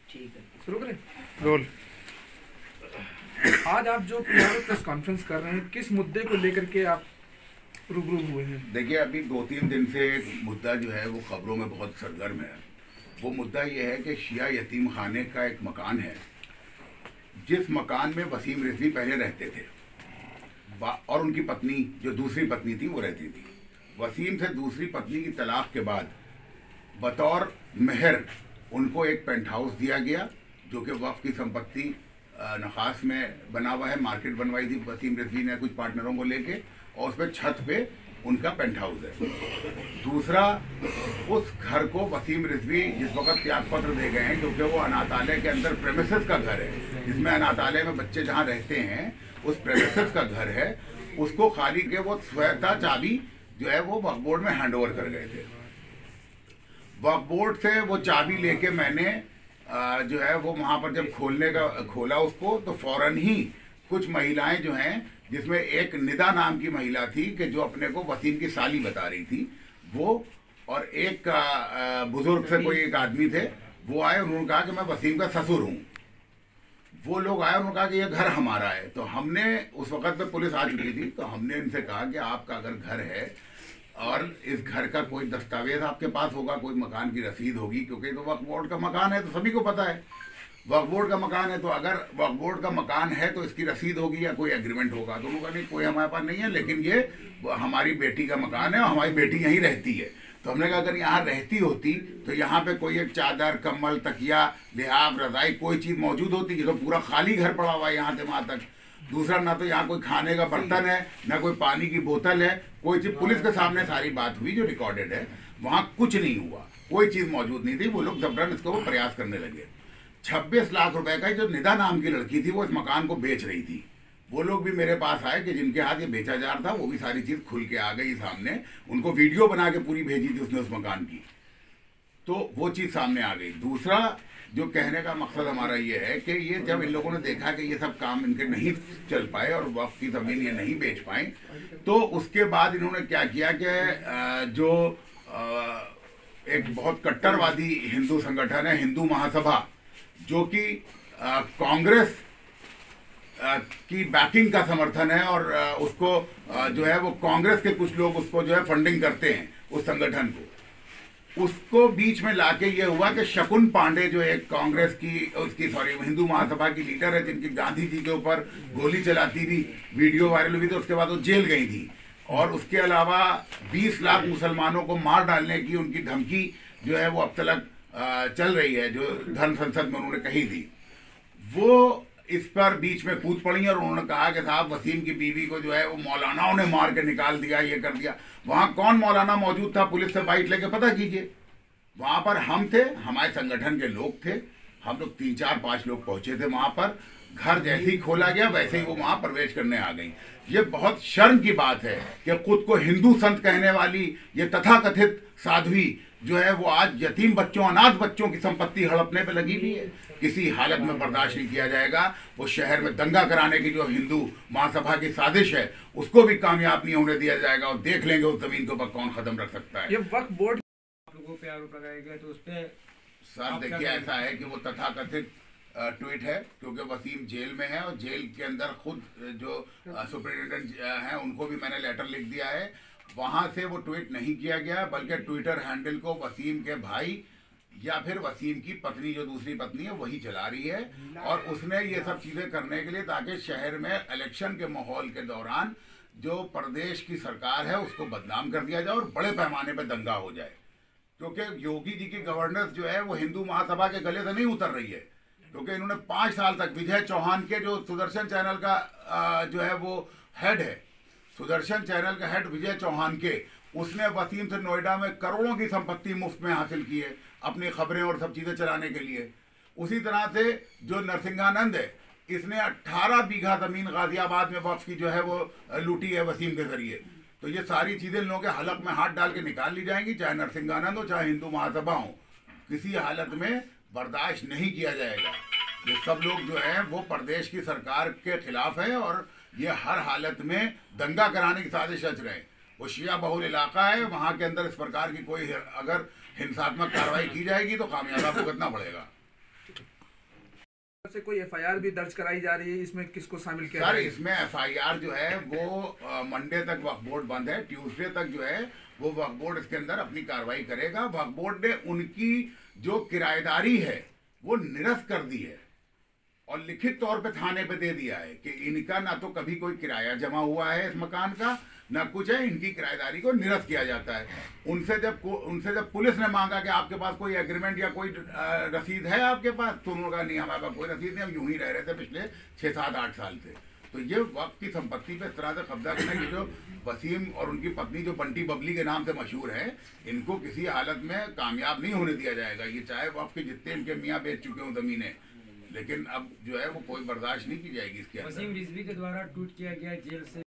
ठीक है, शुरू करें। रोल। आज आप जो प्रेस कॉन्फ्रेंस कर रहे हैं, किस मुद्दे को लेकर के आप रूबरू हुए हैं? देखिए, अभी 2-3 दिन से एक मुद्दा जो है वो खबरों में बहुत सरगर्म है। वो मुद्दा ये है कि शिया यतीम खाने का एक मकान है, जिस मकान में वसीम रिजवी पहले रहते थे और उनकी पत्नी जो दूसरी पत्नी थी वो रहती थी। वसीम से दूसरी पत्नी की तलाक के बाद बतौर मेहर उनको एक पेंट हाउस दिया गया, जो कि वक्फ की संपत्ति नखास में बना हुआ है। मार्केट बनवाई थी वसीम रिजवी ने कुछ पार्टनरों को लेके, और उस पर छत पे उनका पेंट हाउस है। दूसरा, उस घर को वसीम रिजवी जिस वक्त त्याग पत्र दे गए हैं, क्योंकि वो अनाथालय के अंदर प्रेमिसेस का घर है, जिसमें अनाथालय में बच्चे जहाँ रहते हैं उस प्रेमिसेस का घर है, उसको खाली के वो स्वतः चाबी जो है वो वक्फ बोर्ड में हैंड ओवर कर गए थे। वक्फ बोर्ड से वो चाबी लेके मैंने जो है वो वहाँ पर जब खोला उसको, तो फौरन ही कुछ महिलाएं जो हैं, जिसमें एक निदा नाम की महिला थी कि जो अपने को वसीम की साली बता रही थी, वो और एक बुजुर्ग से कोई एक आदमी थे, वो आए। उन्होंने कहा कि मैं वसीम का ससुर हूँ। वो लोग आए, उन्होंने कहा कि ये घर हमारा है। तो हमने उस वक्त में पुलिस आ चुकी थी, तो हमने इनसे कहा कि आपका अगर घर है और इस घर का कोई दस्तावेज आपके पास होगा, कोई मकान की रसीद होगी, क्योंकि तो वक्फ बोर्ड का मकान है, तो सभी को पता है वक्फ बोर्ड का मकान है। तो अगर वक्फ बोर्ड का मकान है तो इसकी रसीद होगी या कोई एग्रीमेंट होगा। तो उन्होंने कहा नहीं, कोई हमारे पास नहीं है, लेकिन ये हमारी बेटी का मकान है और हमारी बेटी यहीं रहती है। तो हमने कहा अगर यहाँ रहती होती तो यहाँ पे कोई एक चादर, कम्बल, तकिया, लिहाफ, रजाई, कोई चीज़ मौजूद होती। ये तो पूरा खाली घर पड़ा हुआ है यहाँ से वहाँ तक। दूसरा, ना तो यहाँ कोई खाने का बर्तन है, ना कोई पानी की बोतल है, कोई चीज़। पुलिस के सामने सारी बात हुई जो रिकॉर्डेड है, वहाँ कुछ नहीं हुआ, कोई चीज़ मौजूद नहीं थी। वो लोग जबरन इसको वो प्रयास करने लगे। 26 लाख रुपए का जो निदा नाम की लड़की थी, वो इस मकान को बेच रही थी। वो लोग भी मेरे पास आए कि जिनके हाथ ये बेचा जा रहा था, वो भी सारी चीज़ खुल के आ गई सामने। उनको वीडियो बना के पूरी भेजी थी उसने उस मकान की, तो वो चीज़ सामने आ गई। दूसरा, जो कहने का मकसद हमारा ये है कि ये जब इन लोगों ने देखा कि ये सब काम इनके नहीं चल पाए और वक्फ की ज़मीन ये नहीं बेच पाए, तो उसके बाद इन्होंने क्या किया कि जो एक बहुत कट्टरवादी हिंदू संगठन है हिंदू महासभा, जो कि कांग्रेस की बैकिंग का समर्थन है, और उसको जो है वो कांग्रेस के कुछ लोग उसको जो है फंडिंग करते हैं उस संगठन को, उसको बीच में लाके ये हुआ कि शकुन पांडे जो एक कांग्रेस की हिंदू महासभा की लीडर है, जिनकी गांधी जी के ऊपर गोली चलाती थी, वीडियो वायरल हुई, तो उसके बाद वो जेल गई थी। और उसके अलावा 20 लाख मुसलमानों को मार डालने की उनकी धमकी जो है वो अब तक चल रही है, जो धर्म संसद में उन्होंने कही थी। वो इस पर बीच में कूद पड़ी और उन्होंने कहा कि साहब वसीम की बीवी को जो है वो मौलानाओं ने मार के निकाल दिया, ये कर दिया। वहाँ कौन मौलाना मौजूद था पुलिस से बाइट लेके पता कीजिए। वहाँ पर हम थे, हमारे संगठन के लोग थे, हम लोग 3-4-5 लोग पहुँचे थे वहाँ पर। घर जैसे ही खोला गया वैसे ही वो वहाँ प्रवेश करने आ गई। ये बहुत शर्म की बात है कि खुद को हिंदू संत कहने वाली ये तथाकथित साध्वी जो है वो आज यतीम बच्चों, अनाथ बच्चों की संपत्ति हड़पने पे लगी हुई है। किसी हालत में बर्दाश्त नहीं किया जाएगा। वो शहर में दंगा कराने की जो हिंदू महासभा की साजिश है, उसको भी कामयाब नहीं होने दिया जाएगा। और देख लेंगे उस जमीन के ऊपर कौन कदम रख सकता है। ये वक्फ बोर्ड आप लोगों पे आरोप लगाए गए, तो उस पर सर देखिए, ऐसा है कि वो तथाकथित ट्वीट है, क्योंकि वसीम जेल में है और जेल के अंदर खुद जो सुप्रिंटेंडेंट हैं उनको भी मैंने लेटर लिख दिया है। वहाँ से वो ट्वीट नहीं किया गया, बल्कि ट्विटर हैंडल को वसीम के भाई या फिर वसीम की पत्नी, जो दूसरी पत्नी है, वही चला रही है। और उसने ये सब चीज़ें करने के लिए, ताकि शहर में इलेक्शन के माहौल के दौरान जो प्रदेश की सरकार है उसको बदनाम कर दिया जाए और बड़े पैमाने पर दंगा हो जाए। क्योंकि योगी जी की गवर्नेंस जो है वो हिंदू महासभा के गले से नहीं उतर रही है, क्योंकि इन्होंने 5 साल तक विजय चौहान के, जो सुदर्शन चैनल का जो है वो हेड है, सुदर्शन चैनल का हेड विजय चौहान के, उसने वसीम से नोएडा में करोड़ों की संपत्ति मुफ्त में हासिल की है अपनी खबरें और सब चीज़ें चलाने के लिए। उसी तरह से जो नरसिंहानंद है, इसने 18 बीघा ज़मीन गाजियाबाद में वक्फ की जो है वो लूटी है वसीम के जरिए। तो ये सारी चीज़ें लोगों के हलक में हाथ डाल के निकाल ली जाएंगी, चाहे नरसिंहानंद हो चाहे हिंदू महासभा हो, किसी हालत में बर्दाश्त नहीं किया जाएगा। ये सब लोग जो हैं वो प्रदेश की सरकार के खिलाफ है और ये हर हालत में दंगा कराने की साजिश रच रहे हैं। वो शिया बहुल इलाका है, वहाँ के अंदर इस प्रकार की कोई अगर हिंसात्मक कार्रवाई की जाएगी तो खामियाजा भुगतना पड़ेगा। से कोई एफआईआर भी दर्ज कराई जा रही है, इसमें किसको शामिल किया सर जाए? इसमें एफआईआर जो है वो मंडे तक वक्फ बोर्ड बंद है, ट्यूसडे तक जो है वो वक्फ बोर्ड इसके अंदर अपनी कार्रवाई करेगा। वक्फ बोर्ड ने उनकी जो किराएदारी है वो निरस्त कर दी है और लिखित तौर पे थाने पे दे दिया है कि इनका ना तो कभी कोई किराया जमा हुआ है इस मकान का, ना कुछ है, इनकी किराएदारी को निरस्त किया जाता है। उनसे जब पुलिस ने मांगा कि आपके पास कोई एग्रीमेंट या कोई रसीद है आपके पास, तो उन्होंने कहा नहीं हमारे पास कोई रसीद नहीं, हम यूं ही रह रहे थे पिछले 6, 7, 8 साल से। तो ये वक्त की संपत्ति पे इस तरह से कब्जा करना, ये जो वसीम और उनकी पत्नी जो बंटी बबली के नाम से मशहूर है, इनको किसी हालत में कामयाब नहीं होने दिया जाएगा। ये चाहे वक्त के जितने इनके मियाँ बेच चुके हों जमीनें, लेकिन अब जो है वो कोई बर्दाश्त नहीं की जाएगी इसके अंदर। वसीम रिजवी के द्वारा ट्वीट किया गया जेल से